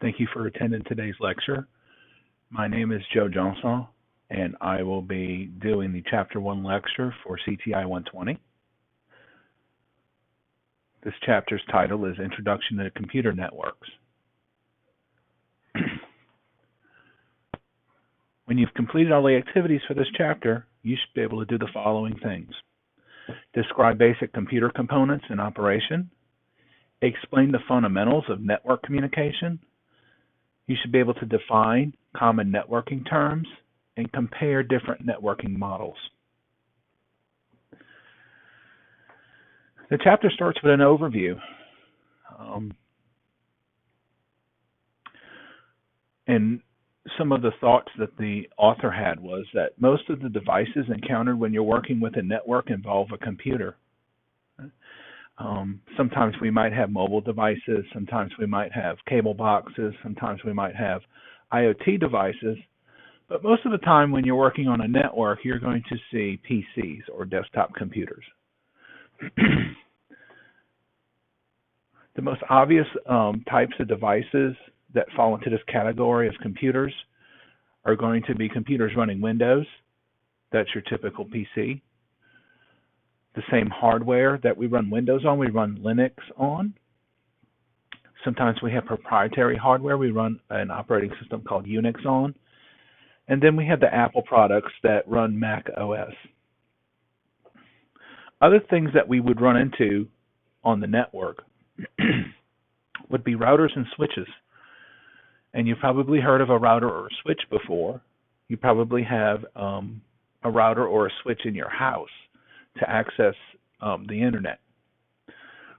Thank you for attending today's lecture. My name is Joe Johnson, and I will be doing the Chapter 1 lecture for CTI 120. This chapter's title is Introduction to Computer Networks. When you've completed all the activities for this chapter, you should be able to do the following things. Describe basic computer components in operation. Explain the fundamentals of network communication. You should be able to define common networking terms and compare different networking models. The chapter starts with an overview. And some of the thoughts that the author had was that most of the devices encountered when you're working with a network involve a computer. Sometimes we might have mobile devices, sometimes we might have cable boxes, sometimes we might have IoT devices, but most of the time when you're working on a network, you're going to see PCs or desktop computers. The most obvious types of devices that fall into this category of computers are going to be computers running Windows. That's your typical PC. The same hardware that we run Windows on, we run Linux on. Sometimes we have proprietary hardware we run an operating system called Unix on. And then we have the Apple products that run Mac OS. Other things that we would run into on the network would be routers and switches. And you've probably heard of a router or a switch before. You probably have a router or a switch in your house to access the internet.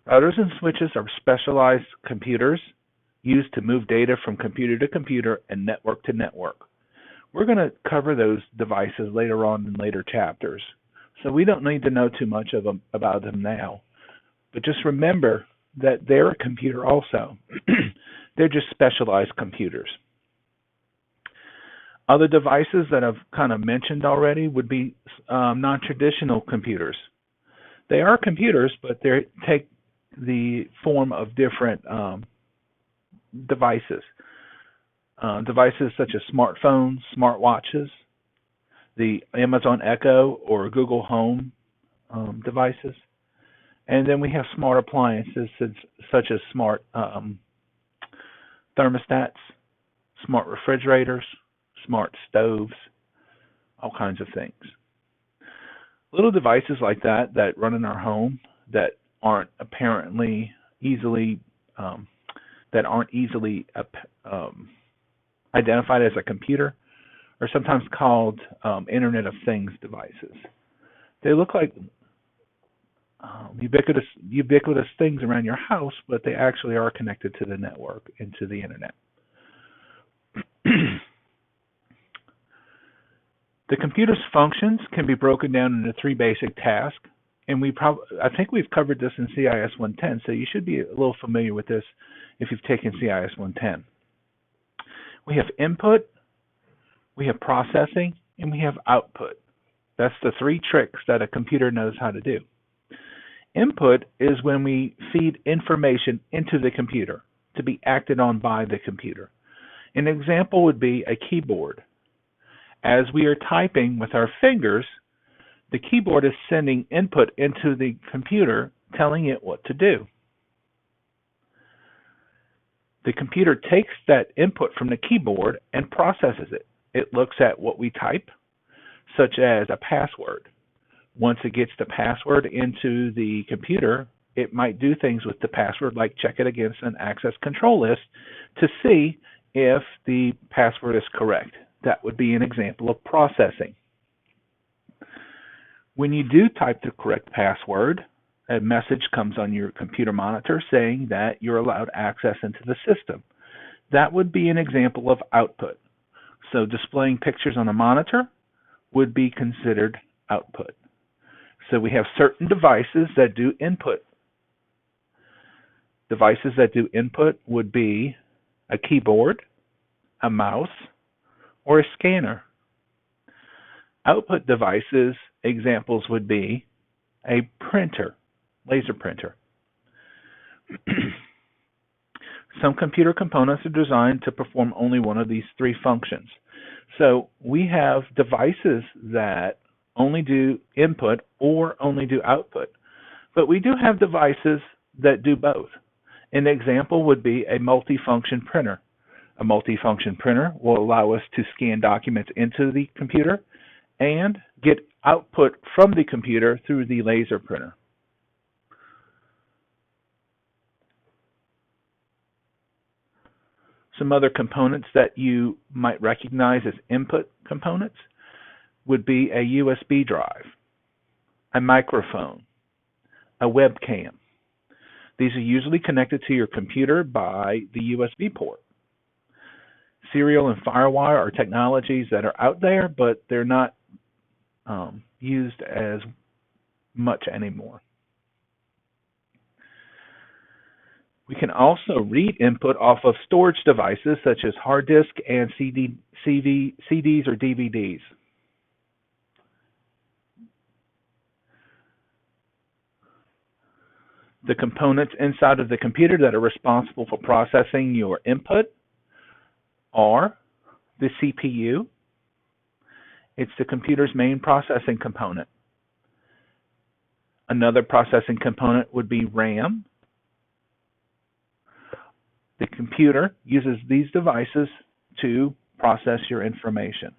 Routers and switches are specialized computers used to move data from computer to computer and network to network. We're going to cover those devices later on in later chapters, so we don't need to know too much about them now. But just remember that they're a computer also. They're just specialized computers. Other devices that I've kind of mentioned already would be non-traditional computers. They are computers, but they take the form of different devices. Devices such as smartphones, smartwatches, the Amazon Echo or Google Home devices. And then we have smart appliances such as smart thermostats, smart refrigerators, smart stoves, all kinds of things. Little devices like that run in our home that aren't apparently easily identified as a computer are sometimes called Internet of Things devices. They look like ubiquitous things around your house, but they actually are connected to the network and to the internet. The computer's functions can be broken down into three basic tasks, and I think we've covered this in CIS 110, so you should be a little familiar with this if you've taken CIS 110. We have input, we have processing, and we have output. That's the three tricks that a computer knows how to do. Input is when we feed information into the computer to be acted on by the computer. An example would be a keyboard. As we are typing with our fingers, the keyboard is sending input into the computer, telling it what to do. The computer takes that input from the keyboard and processes it. It looks at what we type, such as a password. Once it gets the password into the computer, it might do things with the password like check it against an access control list to see if the password is correct. That would be an example of processing. When you do type the correct password, a message comes on your computer monitor saying that you're allowed access into the system. That would be an example of output. So displaying pictures on a monitor would be considered output. So we have certain devices that do input. Devices that do input would be a keyboard, a mouse, or a scanner. Output devices, examples would be a printer, laser printer. Some computer components are designed to perform only one of these three functions. So we have devices that only do input or only do output, but we do have devices that do both. An example would be a multifunction printer. A multifunction printer will allow us to scan documents into the computer and get output from the computer through the laser printer. Some other components that you might recognize as input components would be a USB drive, a microphone, a webcam. These are usually connected to your computer by the USB port. Serial and FireWire are technologies that are out there, but they're not used as much anymore. We can also read input off of storage devices such as hard disk and CDs or DVDs. The components inside of the computer that are responsible for processing your input are the CPU. It's the computer's main processing component. Another processing component would be RAM. The computer uses these devices to process your information.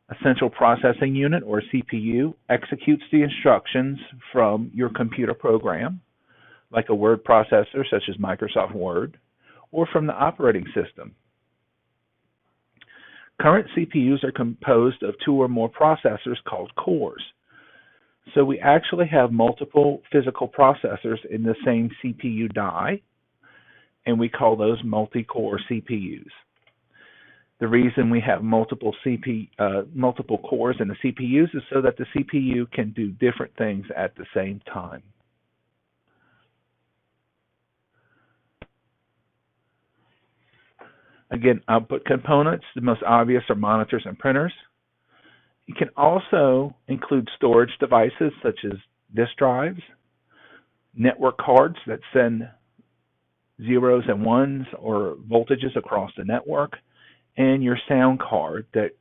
A central processing unit, or CPU, executes the instructions from your computer program, like a word processor such as Microsoft Word, or from the operating system. Current CPUs are composed of two or more processors called cores. So we actually have multiple physical processors in the same CPU die, and we call those multi-core CPUs. The reason we have multiple cores in the CPUs is so that the CPU can do different things at the same time. Again, output components, the most obvious are monitors and printers. You can also include storage devices such as disk drives, network cards that send zeros and ones or voltages across the network, and your sound card that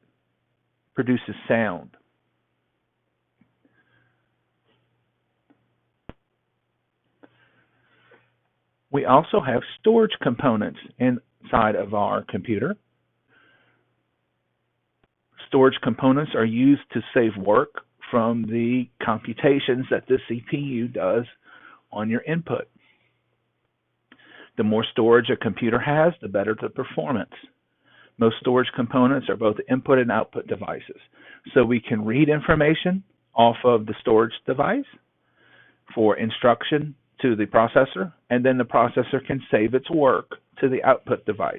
produces sound. We also have storage components inside of our computer. Storage components are used to save work from the computations that the CPU does on your input. The more storage a computer has, the better the performance. Most storage components are both input and output devices. So we can read information off of the storage device for instruction to the processor, and then the processor can save its work to the output device.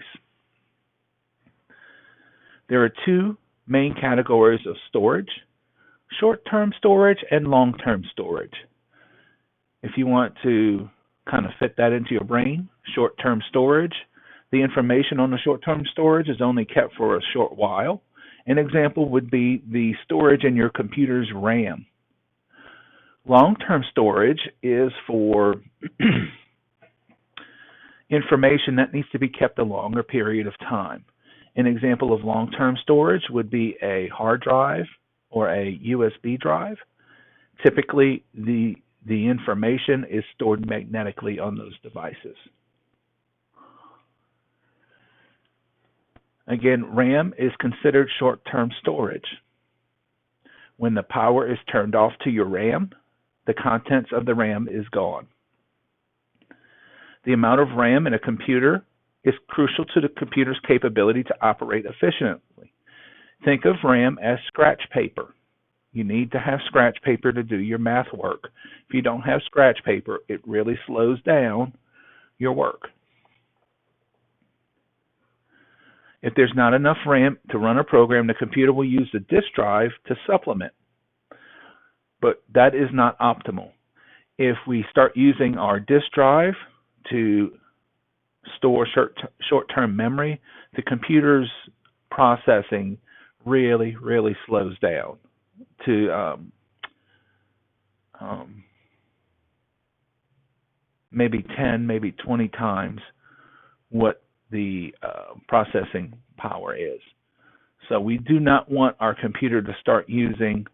There are two main categories of storage: short-term storage and long-term storage. If you want to kind of fit that into your brain, short-term storage, the information on the short-term storage is only kept for a short while. An example would be the storage in your computer's RAM. Long-term storage is for information that needs to be kept a longer period of time. An example of long-term storage would be a hard drive or a USB drive. Typically, the information is stored magnetically on those devices. Again, RAM is considered short-term storage. When the power is turned off to your RAM, the contents of the RAM is gone. The amount of RAM in a computer is crucial to the computer's capability to operate efficiently. Think of RAM as scratch paper. You need to have scratch paper to do your math work. If you don't have scratch paper, it really slows down your work. If there's not enough RAM to run a program, the computer will use the disk drive to supplement. But that is not optimal. If we start using our disk drive to store short-term memory, the computer's processing really slows down to maybe 10, maybe 20 times what the processing power is. So we do not want our computer to start using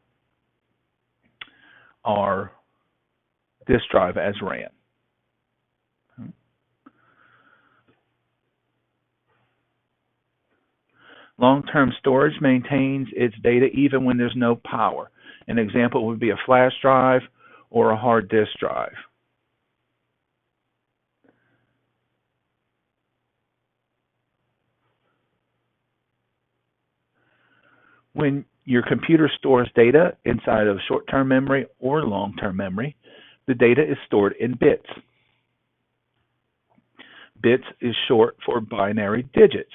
our disk drive as RAM. Long-term storage maintains its data even when there's no power. An example would be a flash drive or a hard disk drive. When your computer stores data inside of short-term memory or long-term memory, the data is stored in bits. Bits is short for binary digits.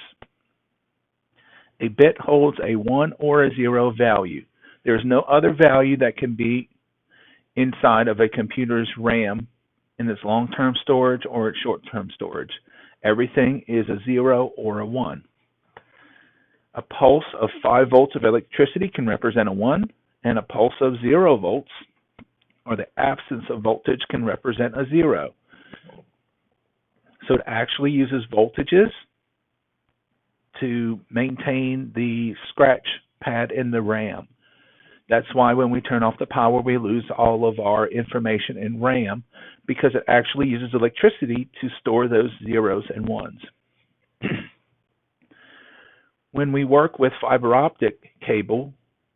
A bit holds a 1 or a 0 value. There is no other value that can be inside of a computer's RAM in its long-term storage or its short-term storage. Everything is a 0 or a 1. A pulse of 5 volts of electricity can represent a 1, and a pulse of 0 volts, or the absence of voltage, can represent a 0. So it actually uses voltages to maintain the scratch pad in the RAM. That's why when we turn off the power, we lose all of our information in RAM, because it actually uses electricity to store those zeros and ones. When we work with fiber optic cable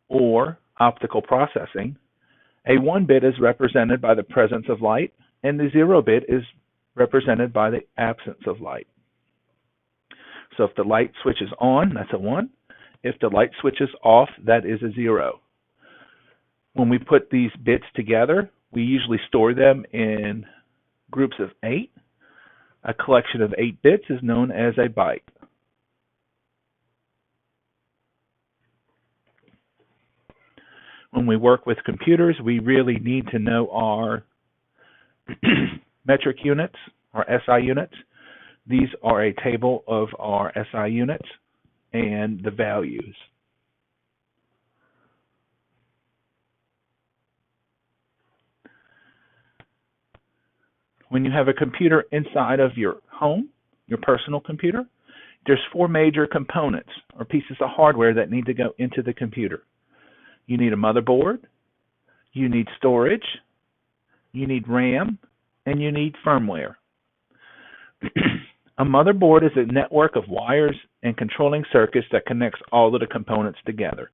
or optical processing, a 1 bit is represented by the presence of light, and the 0 bit is represented by the absence of light. So if the light switches on, that's a 1. If the light switches off, that is a 0. When we put these bits together, we usually store them in groups of 8. A collection of 8 bits is known as a byte. When we work with computers, we really need to know our metric units, our SI units. These are a table of our SI units and the values. When you have a computer inside of your home, your personal computer, there's 4 major components or pieces of hardware that need to go into the computer. You need a motherboard, you need storage, you need RAM, and you need firmware. A motherboard is a network of wires and controlling circuits that connects all of the components together.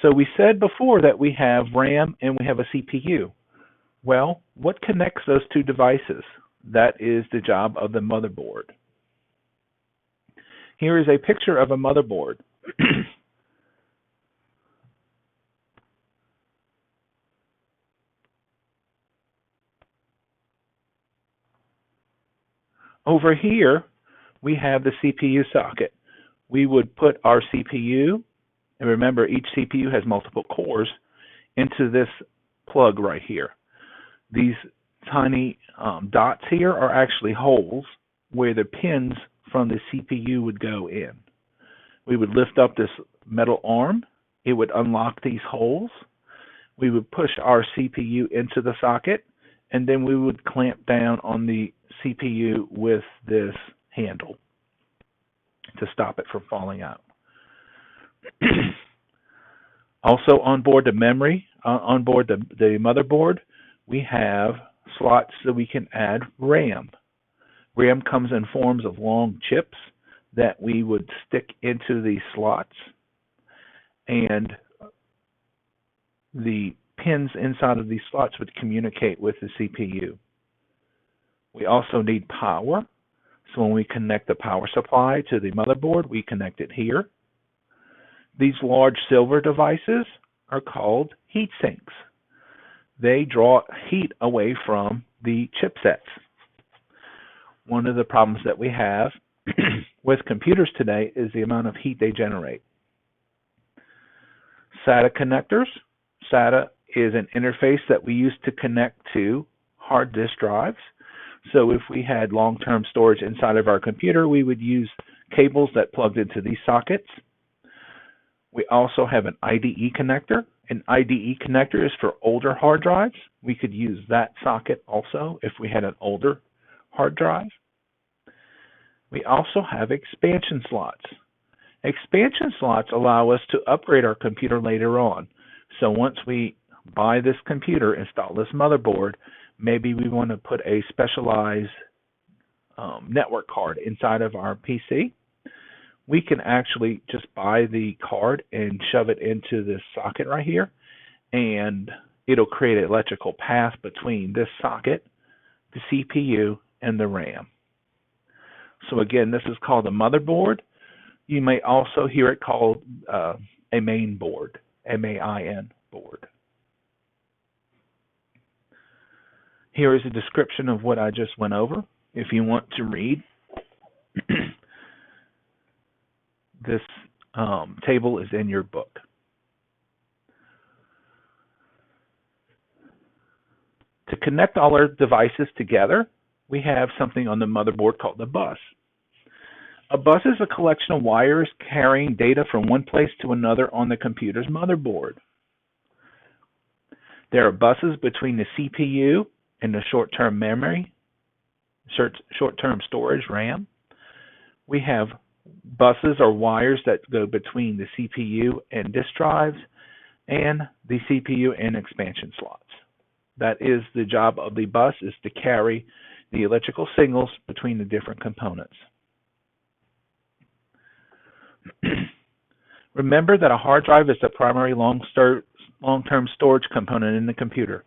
So we said before that we have RAM and we have a CPU. Well, what connects those two devices? That is the job of the motherboard. Here is a picture of a motherboard. Over here, we have the CPU socket. We would put our CPU, and remember each CPU has multiple cores, into this plug right here. These tiny dots here are actually holes where the pins from the CPU would go in. We would lift up this metal arm. It would unlock these holes. We would push our CPU into the socket, and then we would clamp down on the CPU with this handle to stop it from falling out. Also on board the memory, on board the motherboard, we have slots so we can add RAM. RAM comes in forms of long chips that we would stick into these slots, and the pins inside of these slots would communicate with the CPU. We also need power, so when we connect the power supply to the motherboard, we connect it here. These large silver devices are called heat sinks. They draw heat away from the chipsets. One of the problems that we have with computers today is the amount of heat they generate. SATA connectors. SATA is an interface that we use to connect to hard disk drives. So if we had long-term storage inside of our computer, we would use cables that plugged into these sockets. We also have an IDE connector. An IDE connector is for older hard drives. We could use that socket also if we had an older hard drive. We also have expansion slots. Expansion slots allow us to upgrade our computer later on. So once we buy this computer, install this motherboard, maybe we want to put a specialized network card inside of our PC. We can actually just buy the card and shove it into this socket right here, and it'll create an electrical path between this socket, the CPU, and the RAM. So again, this is called a motherboard. You may also hear it called a main board, M-A-I-N board. Here is a description of what I just went over. If you want to read, this table is in your book. To connect all our devices together, we have something on the motherboard called the bus. A bus is a collection of wires carrying data from one place to another on the computer's motherboard. There are buses between the CPU and the short-term memory, short-term storage, RAM. We have buses or wires that go between the CPU and disk drives and the CPU and expansion slots. That is the job of the bus, is to carry the electrical signals between the different components. Remember that a hard drive is the primary long-term storage component in the computer.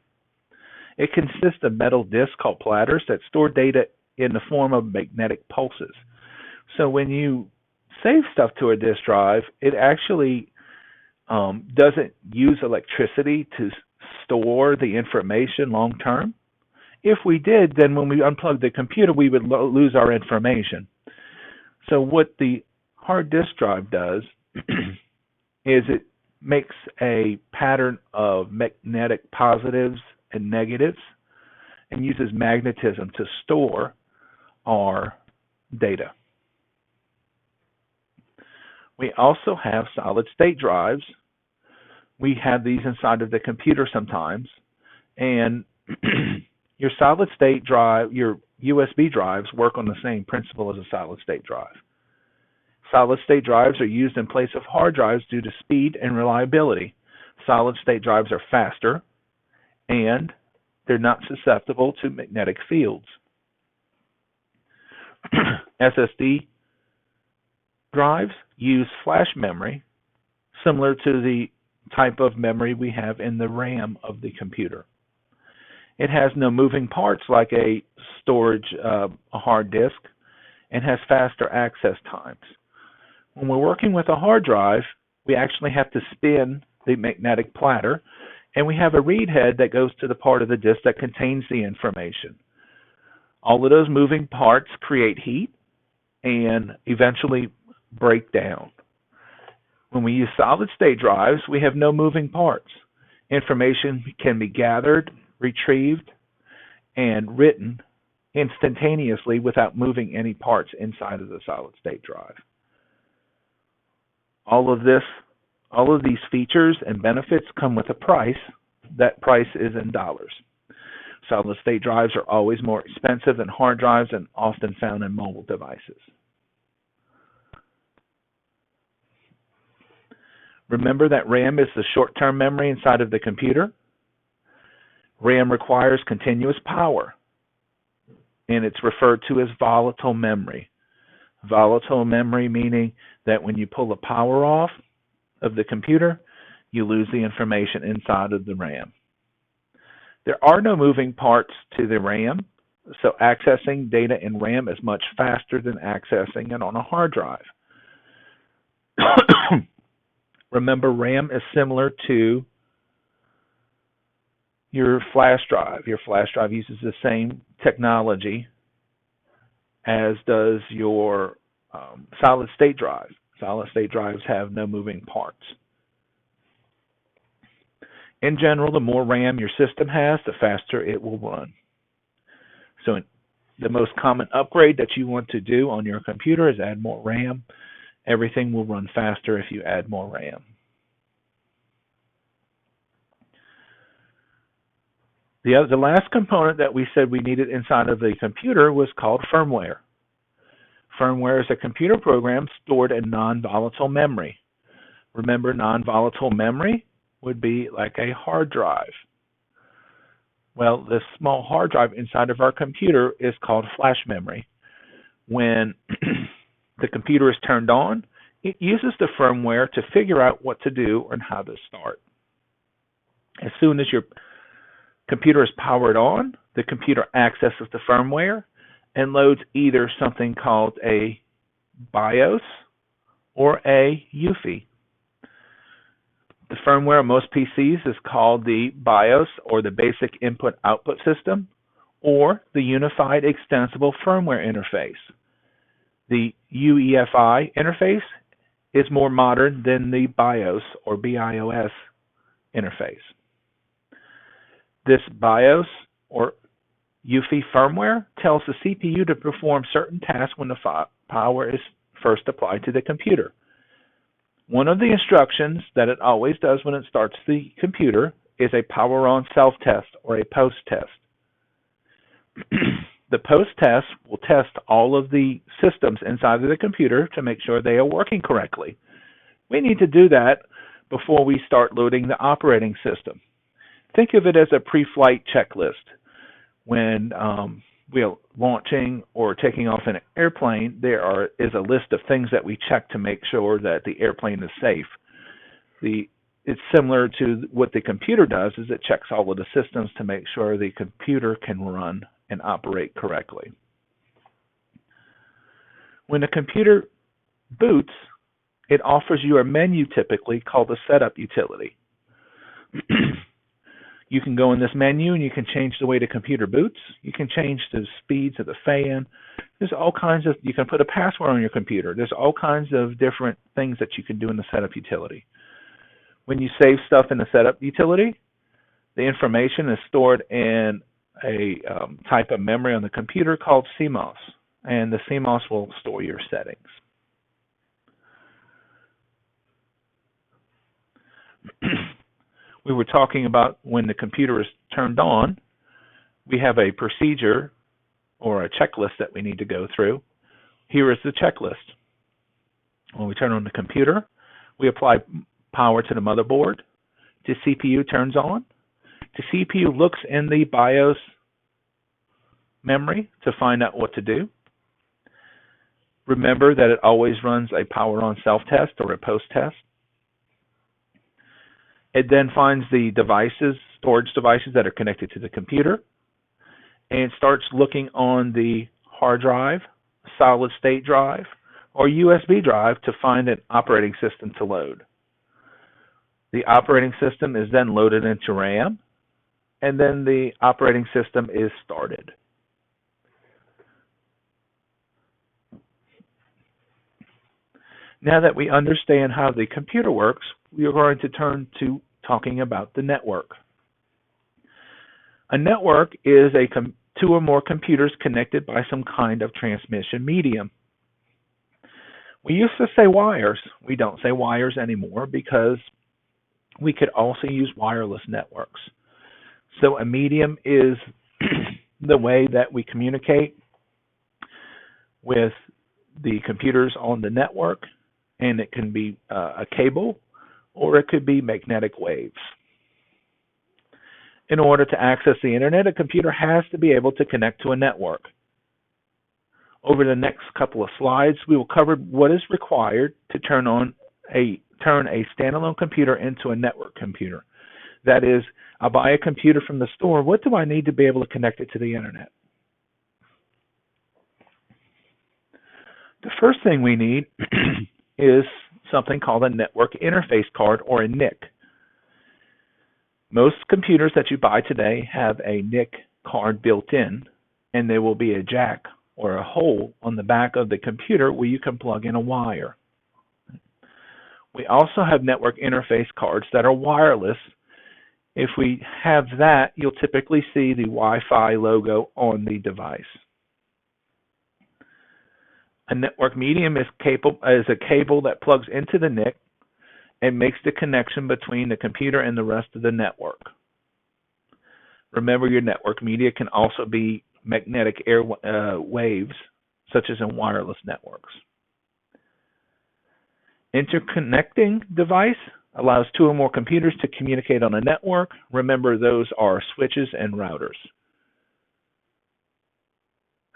It consists of metal discs called platters that store data in the form of magnetic pulses. So when you save stuff to a disk drive, it actually doesn't use electricity to store the information long term. If we did, then when we unplug the computer, we would lose our information. So what the hard disk drive does is it makes a pattern of magnetic positives and negatives and uses magnetism to store our data. We also have solid state drives. We have these inside of the computer sometimes, and your solid state drive, your USB drives work on the same principle as a solid state drive. Solid state drives are used in place of hard drives due to speed and reliability. Solid state drives are faster, and they're not susceptible to magnetic fields. SSD drives use flash memory, similar to the type of memory we have in the RAM of the computer. It has no moving parts like a storage, a hard disk, and has faster access times. When we're working with a hard drive, we actually have to spin the magnetic platter, and we have a read head that goes to the part of the disk that contains the information. All of those moving parts create heat and eventually break down. When we use solid state drives, we have no moving parts. Information can be gathered, retrieved, and written instantaneously without moving any parts inside of the solid state drive. All of these features and benefits come with a price. That price is in dollars. Solid state drives are always more expensive than hard drives and often found in mobile devices. Remember that RAM is the short-term memory inside of the computer. RAM requires continuous power, and it's referred to as volatile memory. Volatile memory meaning that when you pull the power off of the computer, you lose the information inside of the RAM. There are no moving parts to the RAM, so accessing data in RAM is much faster than accessing it on a hard drive. Remember, RAM is similar to your flash drive. Your flash drive uses the same technology as does your solid state drive. Solid state drives have no moving parts. In general, the more RAM your system has, the faster it will run. So the most common upgrade that you want to do on your computer is add more RAM. Everything will run faster if you add more RAM. The last component that we said we needed inside of the computer was called firmware. Firmware is a computer program stored in non-volatile memory. Remember, non-volatile memory would be like a hard drive. Well, this small hard drive inside of our computer is called flash memory. When the computer is turned on, it uses the firmware to figure out what to do and how to start. As soon as your computer is powered on, the computer accesses the firmware and loads either something called a BIOS or a UEFI. The firmware on most PCs is called the BIOS, or the Basic Input-Output System, or the Unified Extensible Firmware Interface. The UEFI interface is more modern than the BIOS or BIOS interface. This BIOS or UEFI firmware tells the CPU to perform certain tasks when the power is first applied to the computer. One of the instructions that it always does when it starts the computer is a power on self-test or a post test. The post test will test all of the systems inside of the computer to make sure they are working correctly. We need to do that before we start loading the operating system. Think of it as a pre-flight checklist. When we are launching or taking off in an airplane, there is a list of things that we check to make sure that the airplane is safe. It's similar to what the computer does, is it checks all of the systems to make sure the computer can run and operate correctly. When the computer boots, it offers you a menu typically called the setup utility. You can go in this menu and you can change the way the computer boots. You can change the speeds of the fan. There's all kinds of, you can put a password on your computer. There's all kinds of different things that you can do in the setup utility. When you save stuff in the setup utility, the information is stored in a type of memory on the computer called CMOS, and the CMOS will store your settings. We were talking about when the computer is turned on, we have a procedure or a checklist that we need to go through. Here is the checklist. When we turn on the computer, we apply power to the motherboard. The CPU turns on. The CPU looks in the BIOS memory to find out what to do. Remember that it always runs a power on self-test or a post-test. It then finds the devices, storage devices that are connected to the computer, and starts looking on the hard drive, solid state drive, or USB drive to find an operating system to load. The operating system is then loaded into RAM, and then the operating system is started. Now that we understand how the computer works, we are going to turn to talking about the network. A network is two or more computers connected by some kind of transmission medium. We used to say wires. We don't say wires anymore because we could also use wireless networks. So a medium is the way that we communicate with the computers on the network, and it can be a cable or it could be magnetic waves. In order to access the internet, a computer has to be able to connect to a network. Over the next couple of slides, we will cover what is required to turn a standalone computer into a network computer. That is, I'll buy a computer from the store. What do I need to be able to connect it to the internet? The first thing we need is something called a network interface card, or a NIC. Most computers that you buy today have a NIC card built in, and there will be a jack or a hole on the back of the computer where you can plug in a wire. We also have network interface cards that are wireless. If we have that, you'll typically see the Wi-Fi logo on the device. A network medium is a cable that plugs into the NIC and makes the connection between the computer and the rest of the network. Remember, your network media can also be magnetic air waves, such as in wireless networks. Interconnecting device allows two or more computers to communicate on a network. Remember, those are switches and routers.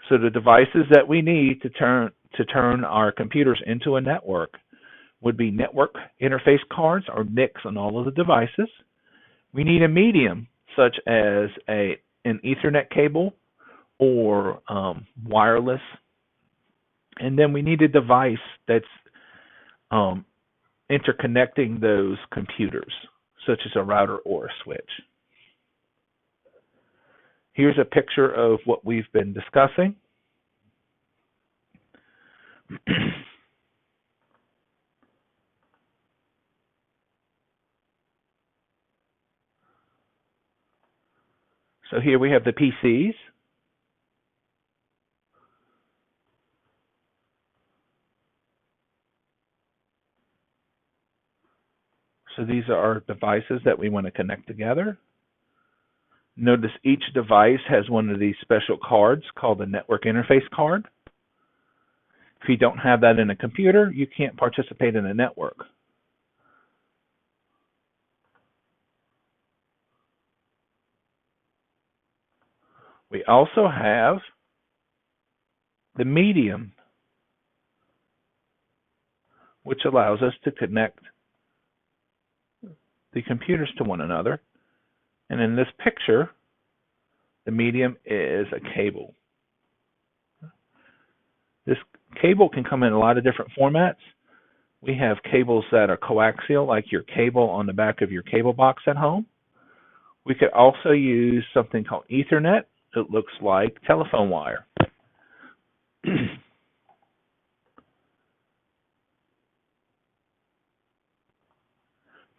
So the devices that we need to turn our computers into a network would be network interface cards, or NICs, on all of the devices. We need a medium, such as an Ethernet cable or wireless. And then we need a device that's interconnecting those computers, such as a router or a switch. Here's a picture of what we've been discussing. So here we have the PCs. So these are our devices that we want to connect together. Notice each device has one of these special cards called a network interface card. If you don't have that in a computer, you can't participate in a network. We also have the medium, which allows us to connect the computers to one another. And in this picture, the medium is a cable. This cable can come in a lot of different formats. We have cables that are coaxial, like your cable on the back of your cable box at home. We could also use something called Ethernet. It looks like telephone wire.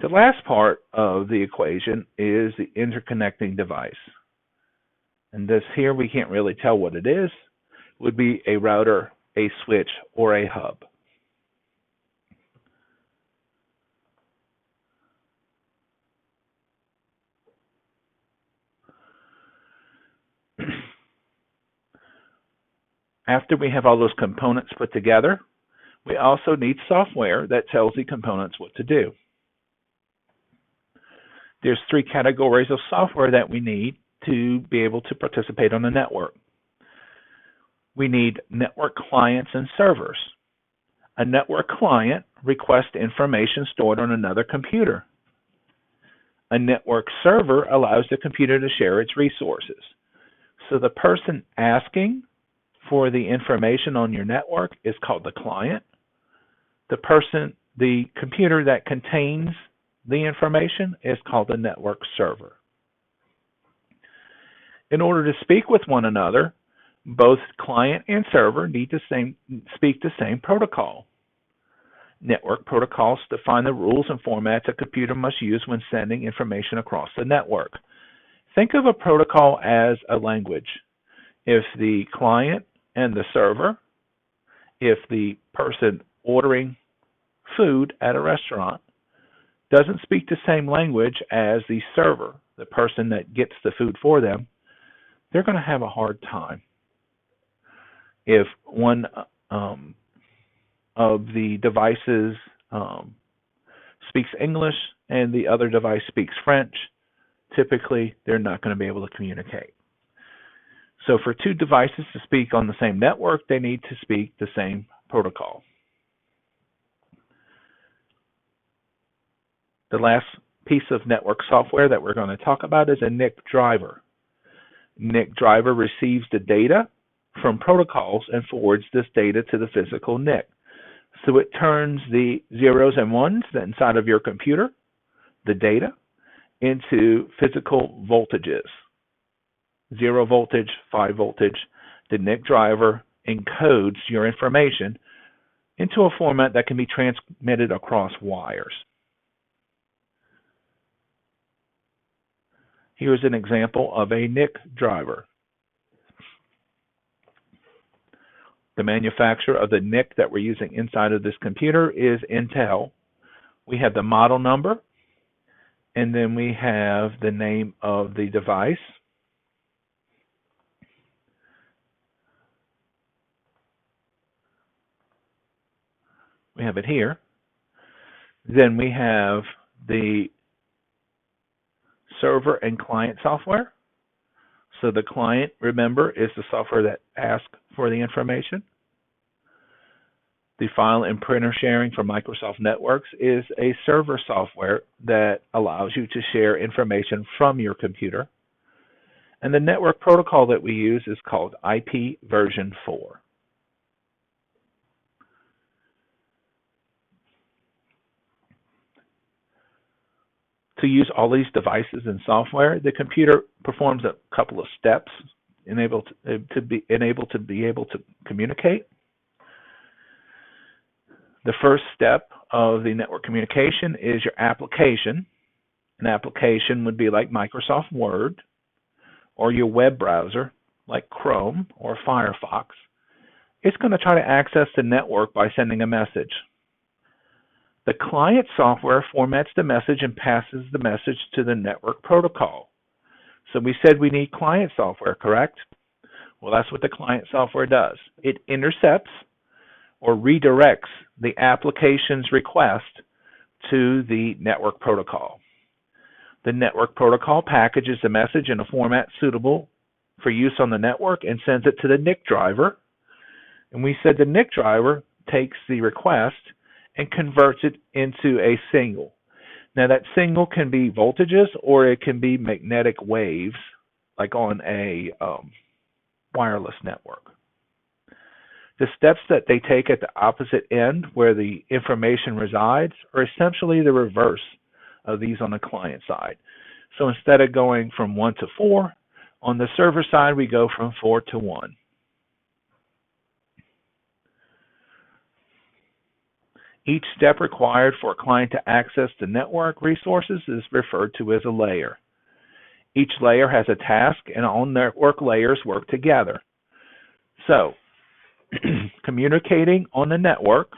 The last part of the equation is the interconnecting device. And this here, we can't really tell what it is. It would be a router, a switch, or a hub. After we have all those components put together, we also need software that tells the components what to do. There's three categories of software that we need to be able to participate on the network. We need network clients and servers. A network client requests information stored on another computer. A network server allows the computer to share its resources. So the person asking for the information on your network is called the client. The computer that contains the information is called the network server. In order to speak with one another, both client and server need to speak the same protocol. Network protocols define the rules and formats a computer must use when sending information across the network. Think of a protocol as a language. If the client and the server, if the person ordering food at a restaurant doesn't speak the same language as the server, the person that gets the food for them, they're going to have a hard time. If one of the devices speaks English and the other device speaks French, typically they're not going to be able to communicate. So for two devices to speak on the same network, they need to speak the same protocol. The last piece of network software that we're going to talk about is a NIC driver. NIC driver receives the data from protocols and forwards this data to the physical NIC. So it turns the zeros and ones inside of your computer, the data, into physical voltages. 0 voltage, 5 voltage. The NIC driver encodes your information into a format that can be transmitted across wires. Here's an example of a NIC driver. The manufacturer of the NIC that we're using inside of this computer is Intel. We have the model number, and then we have the name of the device. We have it here. Then we have the server and client software. So the client, remember, is the software that asks for the information. The file and printer sharing for Microsoft Networks is a server software that allows you to share information from your computer. And the network protocol that we use is called IP version 4. To use all these devices and software, the computer performs a couple of steps able to be able to communicate. The first step of the network communication is your application. An application would be like Microsoft Word, or your web browser like Chrome or Firefox. It's going to try to access the network by sending a message. The client software formats the message and passes the message to the network protocol. So we said we need client software, correct? Well, that's what the client software does. It intercepts or redirects the application's request to the network protocol. The network protocol packages the message in a format suitable for use on the network and sends it to the NIC driver. And we said the NIC driver takes the request and converts it into a signal. Now that signal can be voltages or it can be magnetic waves, like on a wireless network. The steps that they take at the opposite end, where the information resides, are essentially the reverse of these on the client side. So instead of going from 1 to 4, on the server side we go from 4 to 1. Each step required for a client to access the network resources is referred to as a layer. Each layer has a task, and all network layers work together. So, communicating on the network,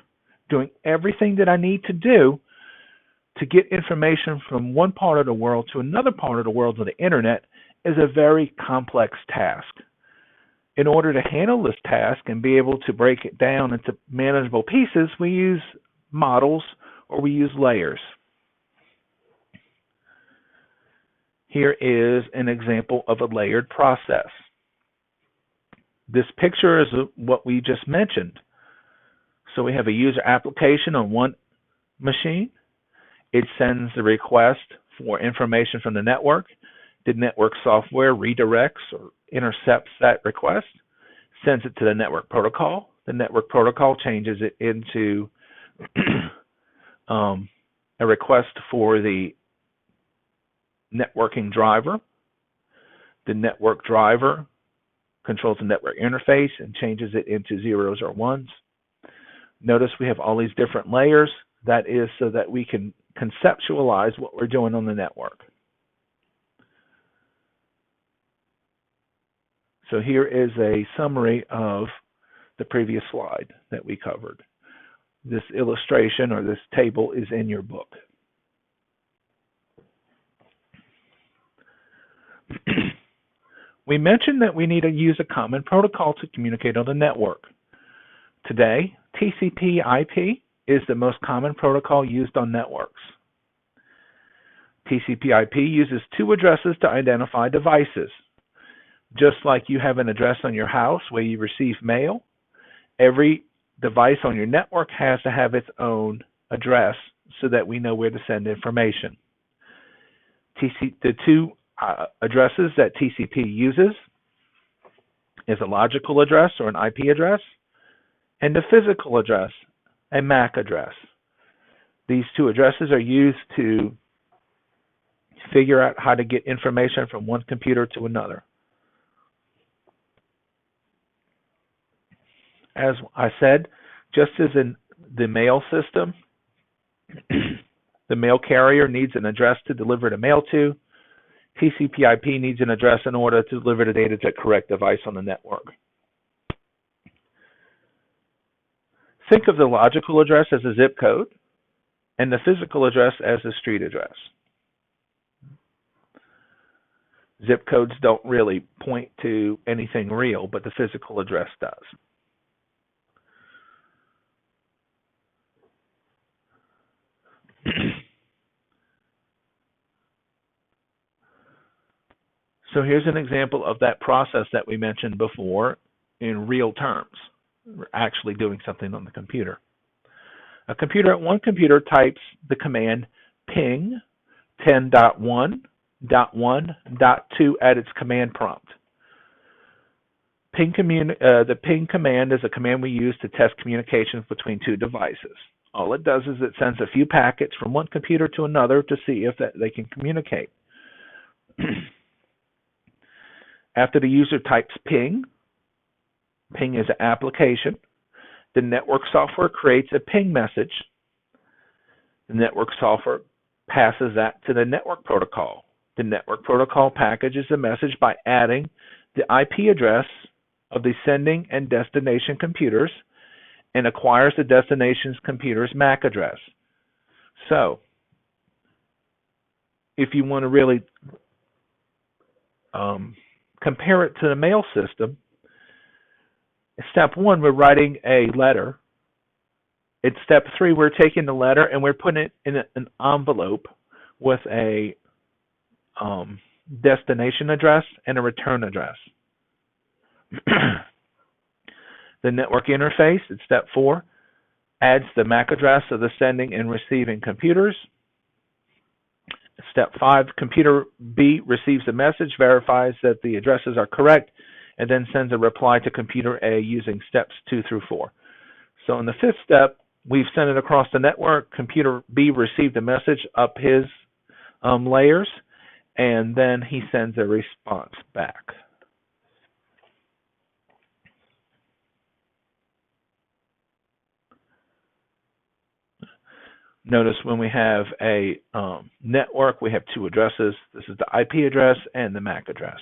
doing everything that I need to do to get information from one part of the world to another part of the world on the internet is a very complex task. In order to handle this task and be able to break it down into manageable pieces, we use models or we use layers. Here is an example of a layered process. This picture is what we just mentioned. So we have a user application on one machine. It sends the request for information from the network. The network software redirects or intercepts that request, sends it to the network protocol. The network protocol changes it into a request for the networking driver. The network driver controls the network interface and changes it into zeros or ones. Notice we have all these different layers. That is so that we can conceptualize what we're doing on the network. So here is a summary of the previous slide that we covered. This illustration or this table is in your book. We mentioned that we need to use a common protocol to communicate on the network. Today, TCP/IP is the most common protocol used on networks. TCP/IP uses two addresses to identify devices. Just like you have an address on your house where you receive mail, every device on your network has to have its own address so that we know where to send information. The two addresses that TCP uses is a logical address or an IP address, and a physical address, a MAC address. These two addresses are used to figure out how to get information from one computer to another. As I said, just as in the mail system, the mail carrier needs an address to deliver the mail to. TCP/IP needs an address in order to deliver the data to the correct device on the network. Think of the logical address as a zip code and the physical address as a street address. Zip codes don't really point to anything real, but the physical address does. So here's an example of that process that we mentioned before in real terms. We're actually doing something on the computer. One computer types the command ping 10.1.1.2 at its command prompt. The ping command is a command we use to test communications between two devices. All it does is it sends a few packets from one computer to another to see if they can communicate. After the user types ping is an application. The network software creates a ping message. The network software passes that to the network protocol. The network protocol packages the message by adding the IP address of the sending and destination computers and acquires the destination's computer's MAC address. So, if you want to really compare it to the mail system, step 1, we're writing a letter. In step 3, we're taking the letter and we're putting it in an envelope with a destination address and a return address. The network interface, in step 4, adds the MAC address of the sending and receiving computers. Step 5, computer B receives the message, verifies that the addresses are correct, and then sends a reply to computer A using steps 2 through 4. So in the 5th step, we've sent it across the network. Computer B received the message up his layers, and then he sends a response back. Notice when we have a network, we have 2 addresses. This is the IP address and the MAC address.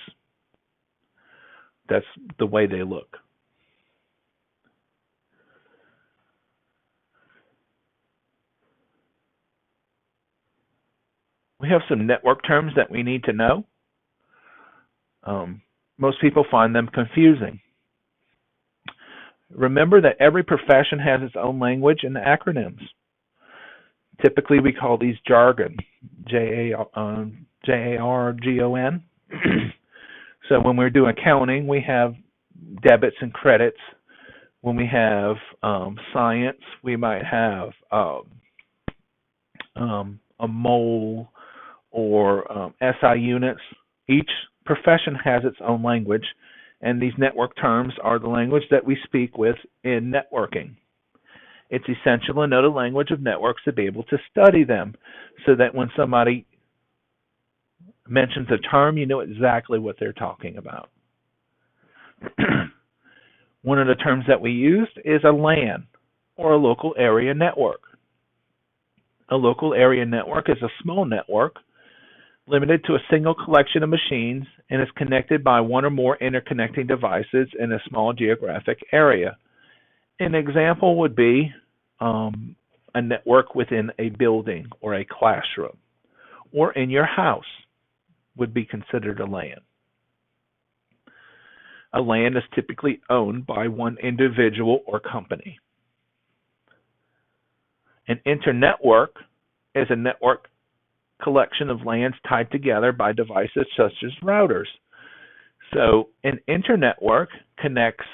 That's the way they look. We have some network terms that we need to know. Most people find them confusing. Remember that every profession has its own language and acronyms. Typically, we call these jargon, J-A-R-G-O-N. So when we're doing accounting, we have debits and credits. When we have science, we might have a mole or SI units. Each profession has its own language, and these network terms are the language that we speak with in networking. It's essential to know the language of networks to be able to study them so that when somebody mentions a term, you know exactly what they're talking about. One of the terms that we used is a LAN, or a local area network. A local area network is a small network limited to a single collection of machines and is connected by one or more interconnecting devices in a small geographic area. An example would be a network within a building or a classroom, or in your house would be considered a LAN. A LAN is typically owned by one individual or company. An internetwork is a network collection of LANs tied together by devices such as routers. So an internetwork connects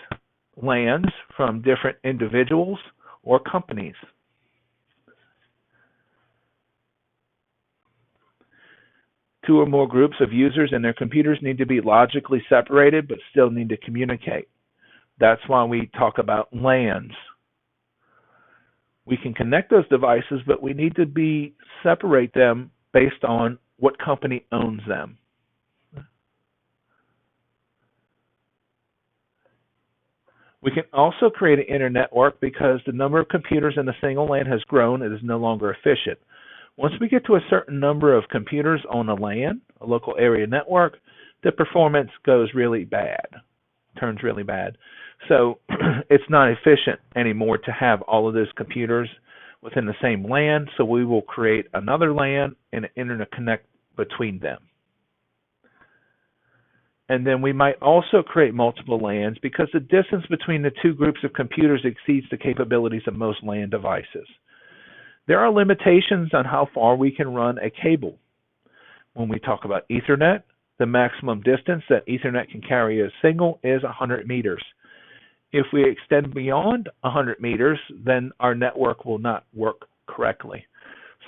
LANs from different individuals or companies. Two or more groups of users and their computers need to be logically separated but still need to communicate. That's why we talk about LANs. We can connect those devices, but we need to separate them based on what company owns them. We can also create an internetwork because the number of computers in a single LAN has grown. It is no longer efficient. Once we get to a certain number of computers on a LAN, a local area network, the performance goes really bad, turns really bad. So it's not efficient anymore to have all of those computers within the same LAN, so we will create another LAN and an internet connect between them. And then we might also create multiple LANs because the distance between the two groups of computers exceeds the capabilities of most LAN devices. There are limitations on how far we can run a cable. When we talk about Ethernet, The maximum distance that Ethernet can carry a signal is 100 meters. If we extend beyond 100 meters, then our network will not work correctly.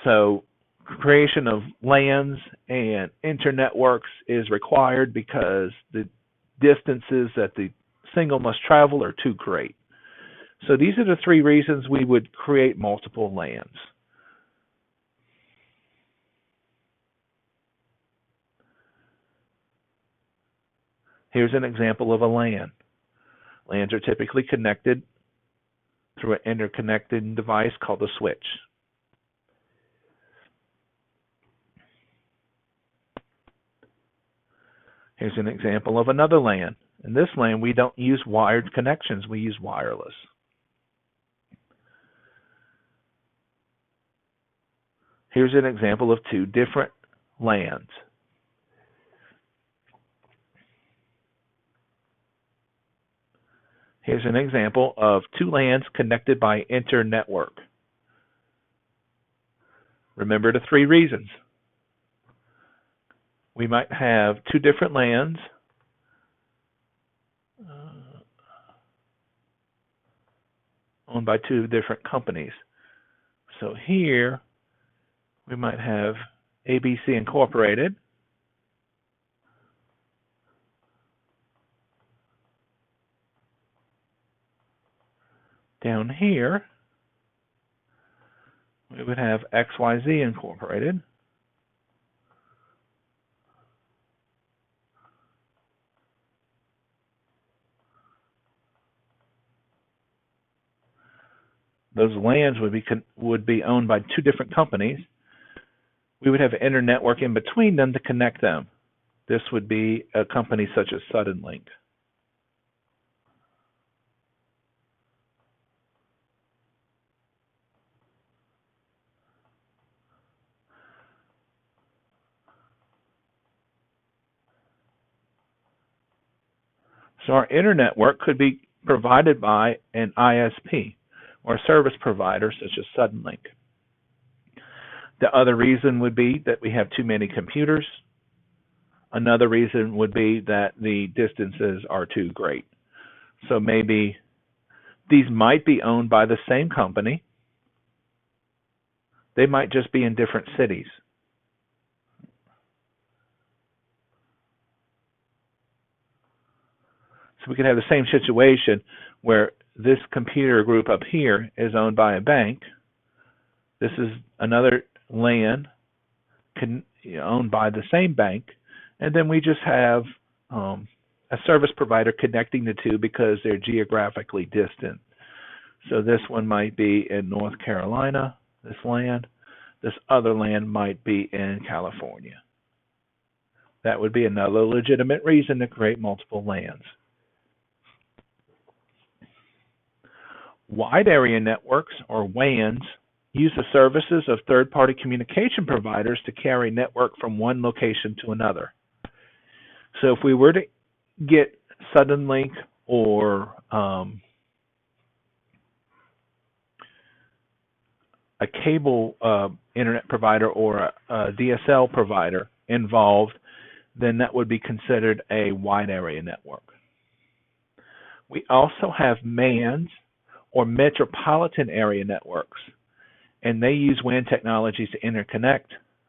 So creation of LANs and internetworks is required because the distances that the signal must travel are too great. So these are the three reasons we would create multiple LANs. Here's an example of a LAN. LANs are typically connected through an interconnecting device called a switch. Here's an example of another LAN. In this LAN, we don't use wired connections, we use wireless. Here's an example of two different LANs. Here's an example of two LANs connected by internetwork. Remember the three reasons. We might have two different LANs owned by two different companies. So here we might have ABC Incorporated, down here we would have XYZ Incorporated, those LANs would be owned by two different companies. We would have an internetwork in between them to connect them. This would be a company such as Suddenlink. So our internetwork could be provided by an ISP or a service provider such as Suddenlink. The other reason would be that we have too many computers. Another reason would be that the distances are too great. So maybe these might be owned by the same company. They might just be in different cities. So we could have the same situation where this computer group up here is owned by a bank. This is another LAN owned by the same bank, and then we just have a service provider connecting the two because they're geographically distant. So this one might be in North Carolina, this LAN. This other LAN might be in California. That would be another legitimate reason to create multiple LANs. Wide area networks, or WANs, use the services of third-party communication providers to carry network from one location to another. So if we were to get Suddenlink or a cable internet provider or a DSL provider involved, then that would be considered a wide area network. We also have MANs, or metropolitan area networks, and they use WAN technologies to interconnect,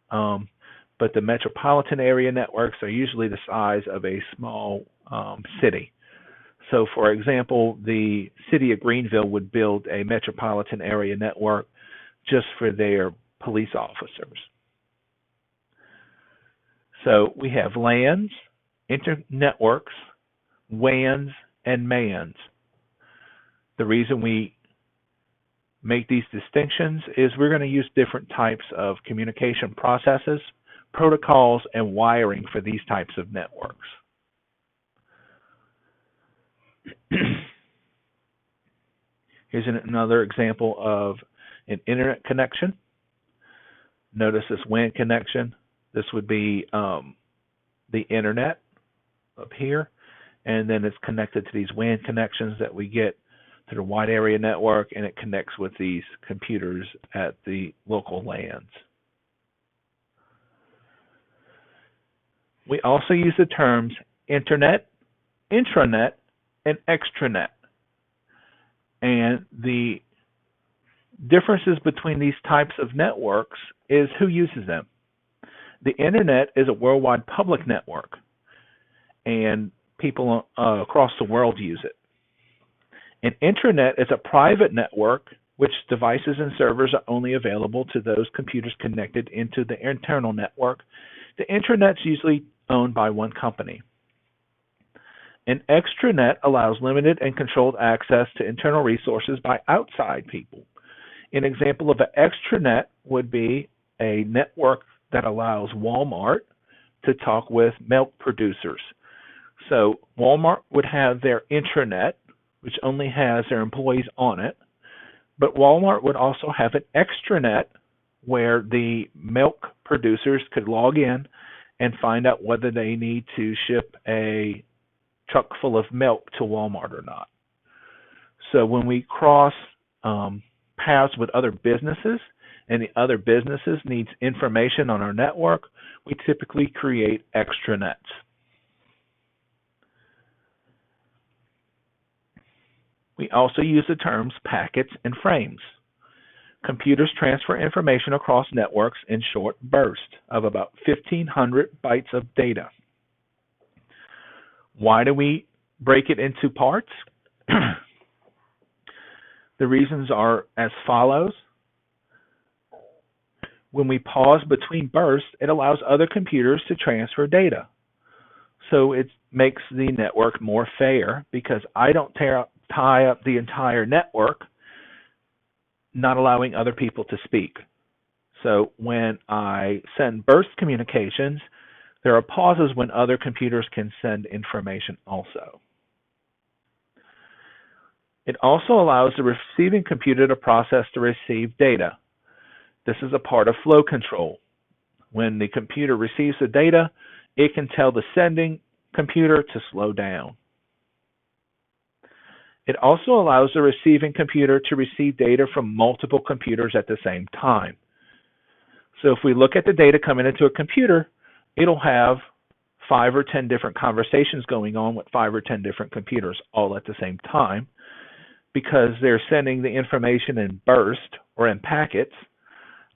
but the metropolitan area networks are usually the size of a small city. So for example, the city of Greenville would build a metropolitan area network just for their police officers. So we have LANs, internetworks, WANs, and MANs. The reason we make these distinctions is we're going to use different types of communication processes, protocols, and wiring for these types of networks. Here's another example of an internet connection. Notice this WAN connection. This would be the internet up here, and then it's connected to these WAN connections that we get to the wide area network, and it connects with these computers at the local LANs. We also use the terms internet, intranet, and extranet. And the differences between these types of networks is who uses them. The internet is a worldwide public network, and people across the world use it. An intranet is a private network which devices and servers are only available to those computers connected into the internal network. The intranet's usually owned by one company. An extranet allows limited and controlled access to internal resources by outside people. An example of an extranet would be a network that allows Walmart to talk with milk producers. So Walmart would have their intranet, which only has their employees on it, but Walmart would also have an extranet where the milk producers could log in and find out whether they need to ship a truck full of milk to Walmart or not. So when we cross paths with other businesses and the other businesses needs information on our network, we typically create extranets. We also use the terms packets and frames. Computers transfer information across networks in short bursts of about 1,500 bytes of data. Why do we break it into parts? The reasons are as follows. When we pause between bursts, it allows other computers to transfer data. So it makes the network more fair because I don't tie up the entire network, not allowing other people to speak. So when I send burst communications, there are pauses when other computers can send information also. It also allows the receiving computer to process to receive data. This is a part of flow control. When the computer receives the data, it can tell the sending computer to slow down. It also allows the receiving computer to receive data from multiple computers at the same time. So if we look at the data coming into a computer, it'll have 5 or 10 different conversations going on with 5 or 10 different computers all at the same time. Because they're sending the information in bursts or in packets,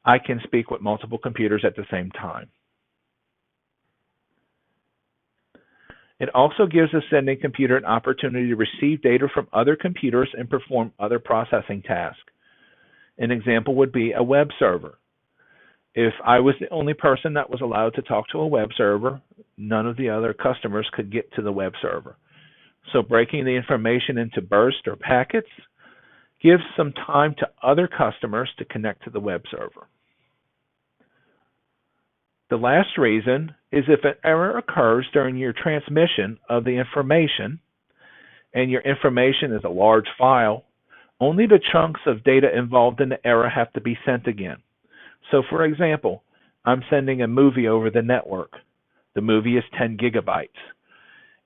I can speak with multiple computers at the same time. It also gives the sending computer an opportunity to receive data from other computers and perform other processing tasks. An example would be a web server. If I was the only person that was allowed to talk to a web server, none of the other customers could get to the web server. So breaking the information into bursts or packets gives some time to other customers to connect to the web server. The last reason is if an error occurs during your transmission of the information, and your information is a large file, only the chunks of data involved in the error have to be sent again. So for example, I'm sending a movie over the network. The movie is 10 gigabytes.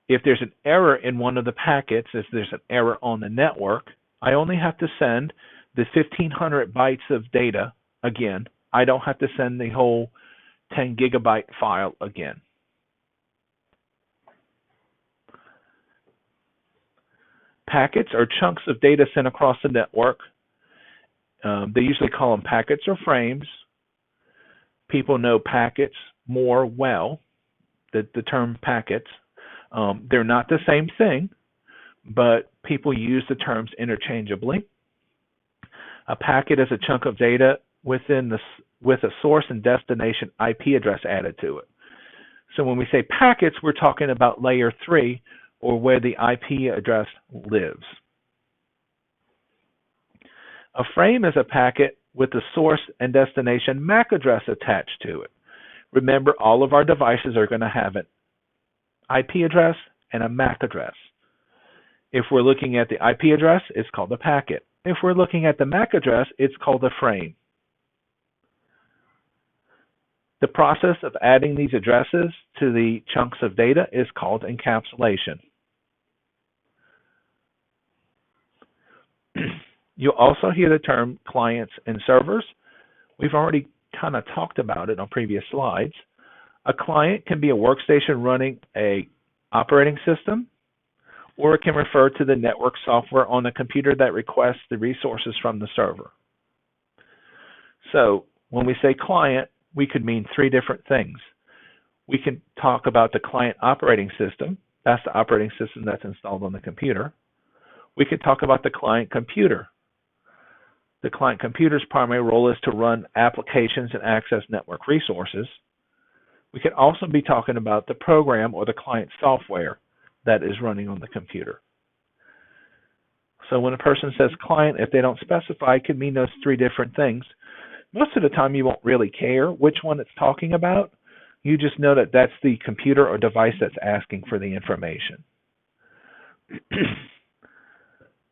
If there's an error in one of the packets, if there's an error on the network, I only have to send the 1,500 bytes of data again. I don't have to send the whole 10 gigabyte file again. Packets are chunks of data sent across the network. They usually call them packets or frames. People know packets more well, the term packets. They're not the same thing, but people use the terms interchangeably. A packet is a chunk of data with a source and destination IP address added to it. So when we say packets, we're talking about layer 3, or where the IP address lives. A frame is a packet with the source and destination MAC address attached to it. Remember, all of our devices are going to have an IP address and a MAC address. If we're looking at the IP address, it's called a packet. If we're looking at the MAC address, it's called a frame. The process of adding these addresses to the chunks of data is called encapsulation. You'll also hear the term clients and servers. We've already kind of talked about it on previous slides. A client can be a workstation running a operating system, or it can refer to the network software on a computer that requests the resources from the server. So when we say client, we could mean three different things. We can talk about the client operating system. That's the operating system that's installed on the computer. We could talk about the client computer. The client computer's primary role is to run applications and access network resources. We could also be talking about the program or the client software that is running on the computer. So when a person says client, if they don't specify, it could mean those three different things. Most of the time you won't really care which one it's talking about. You just know that that's the computer or device that's asking for the information.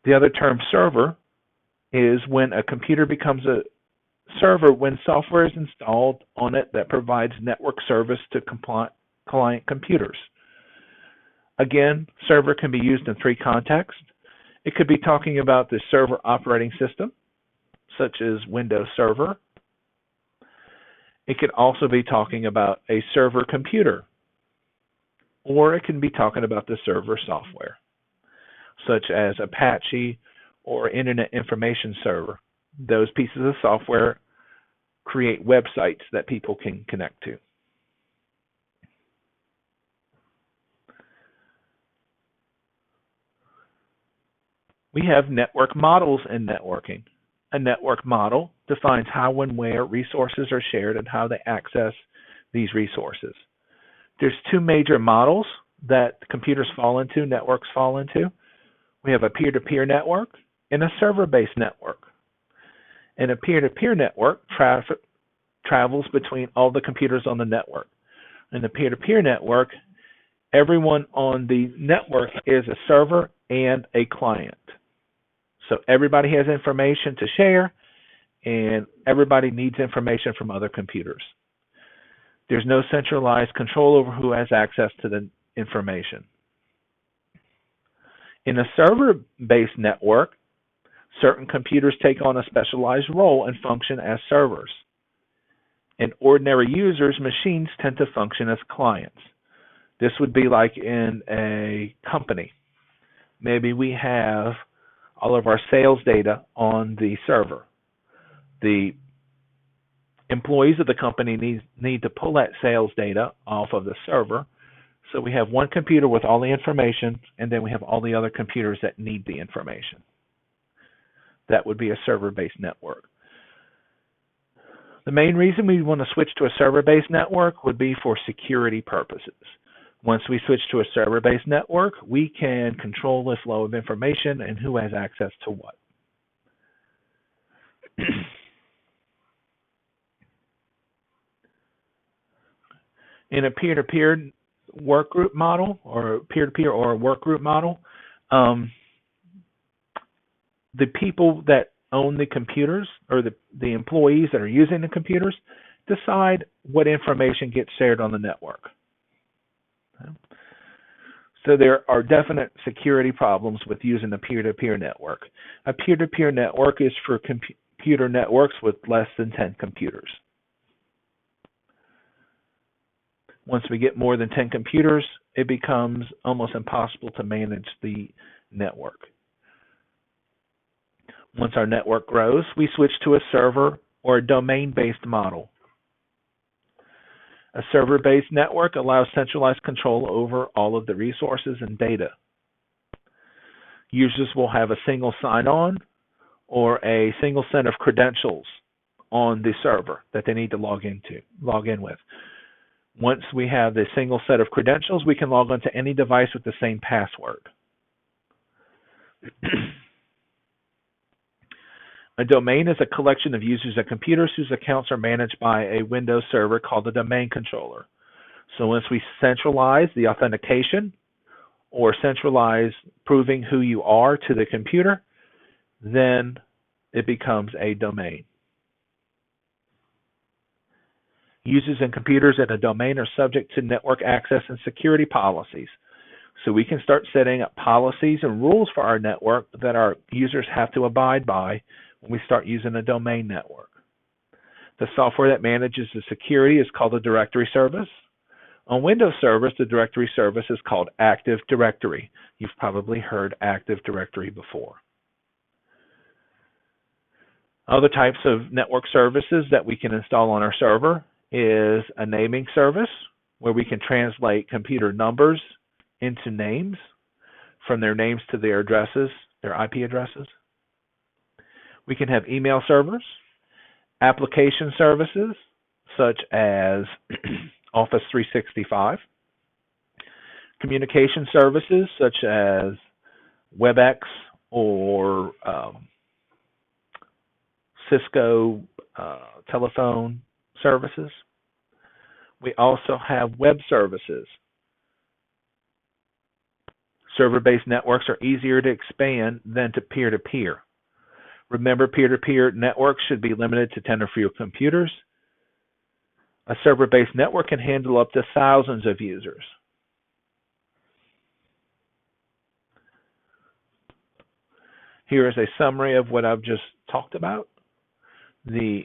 The other term, server, is when a computer becomes a server when software is installed on it that provides network service to client computers. Again, server can be used in three contexts. It could be talking about the server operating system, such as Windows Server. It could also be talking about a server computer, or it can be talking about the server software, such as Apache or Internet Information Server. Those pieces of software create websites that people can connect to. We have network models in networking. A network model defines how and where resources are shared and how they access these resources. There's two major models that computers fall into, networks fall into. We have a peer-to-peer network and a server-based network. And a peer-to-peer network travels between all the computers on the network. In the peer-to-peer network, everyone on the network is a server and a client. So everybody has information to share, and everybody needs information from other computers. There's no centralized control over who has access to the information. In a server-based network, certain computers take on a specialized role and function as servers. In ordinary users, machines tend to function as clients. This would be like in a company. Maybe we have all of our sales data on the server. The employees of the company need to pull that sales data off of the server. So we have one computer with all the information, and then we have all the other computers that need the information. That would be a server-based network. The main reason we want to switch to a server-based network would be for security purposes. Once we switch to a server-based network, we can control the flow of information and who has access to what. In a peer-to-peer work group model, or peer-to-peer or a work group model, the people that own the computers, or the employees that are using the computers, decide what information gets shared on the network. So there are definite security problems with using a peer-to-peer network. A peer-to-peer network is for computer networks with less than 10 computers. Once we get more than 10 computers, it becomes almost impossible to manage the network. Once our network grows, we switch to a server or a domain-based model. A server-based network allows centralized control over all of the resources and data. Users will have a single sign-on or a single set of credentials on the server that they need to log in with. Once we have the single set of credentials, we can log on to any device with the same password. A domain is a collection of users and computers whose accounts are managed by a Windows server called a domain controller. So once we centralize the authentication or centralize proving who you are to the computer, then it becomes a domain. Users and computers in a domain are subject to network access and security policies. So we can start setting up policies and rules for our network that our users have to abide by when we start using a domain network. The software that manages the security is called a directory service. On Windows servers, the directory service is called Active Directory. You've probably heard Active Directory before. Other types of network services that we can install on our server is a naming service, where we can translate computer numbers into names, from their names to their addresses, their IP addresses. We can have email servers, application services such as Office 365, communication services such as WebEx or Cisco telephone services. We also have web services. Server-based networks are easier to expand than to peer-to-peer. Remember, peer-to-peer networks should be limited to 10 or fewer computers. A server-based network can handle up to thousands of users. Here is a summary of what I've just talked about. The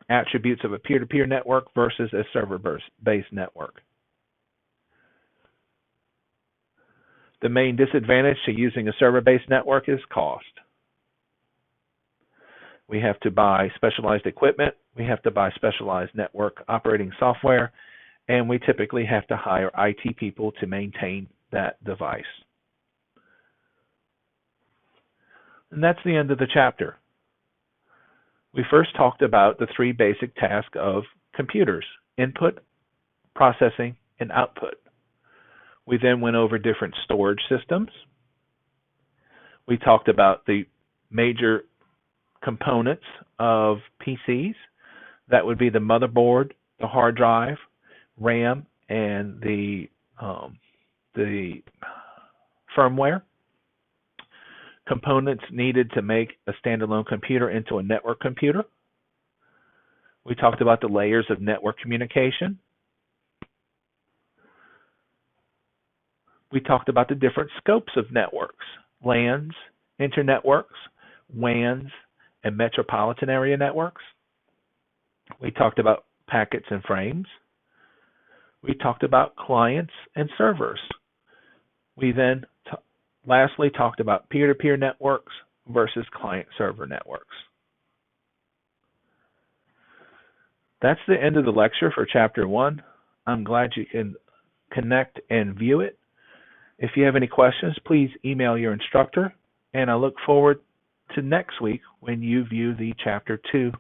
attributes of a peer-to-peer network versus a server-based network. The main disadvantage to using a server-based network is cost. We have to buy specialized equipment, we have to buy specialized network operating software, and we typically have to hire IT people to maintain that device. And that's the end of the chapter. We first talked about the three basic tasks of computers: input, processing, and output. We then went over different storage systems. We talked about the major components of PCs. That would be the motherboard, the hard drive, RAM, and the firmware. Components needed to make a standalone computer into a network computer. We talked about the layers of network communication. We talked about the different scopes of networks: LANs, internetworks, WANs, and metropolitan area networks. We talked about packets and frames. We talked about clients and servers. We then lastly talked about peer-to-peer networks versus client-server networks. That's the end of the lecture for Chapter 1. I'm glad you can connect and view it. If you have any questions, please email your instructor, and I look forward to next week when you view the Chapter 2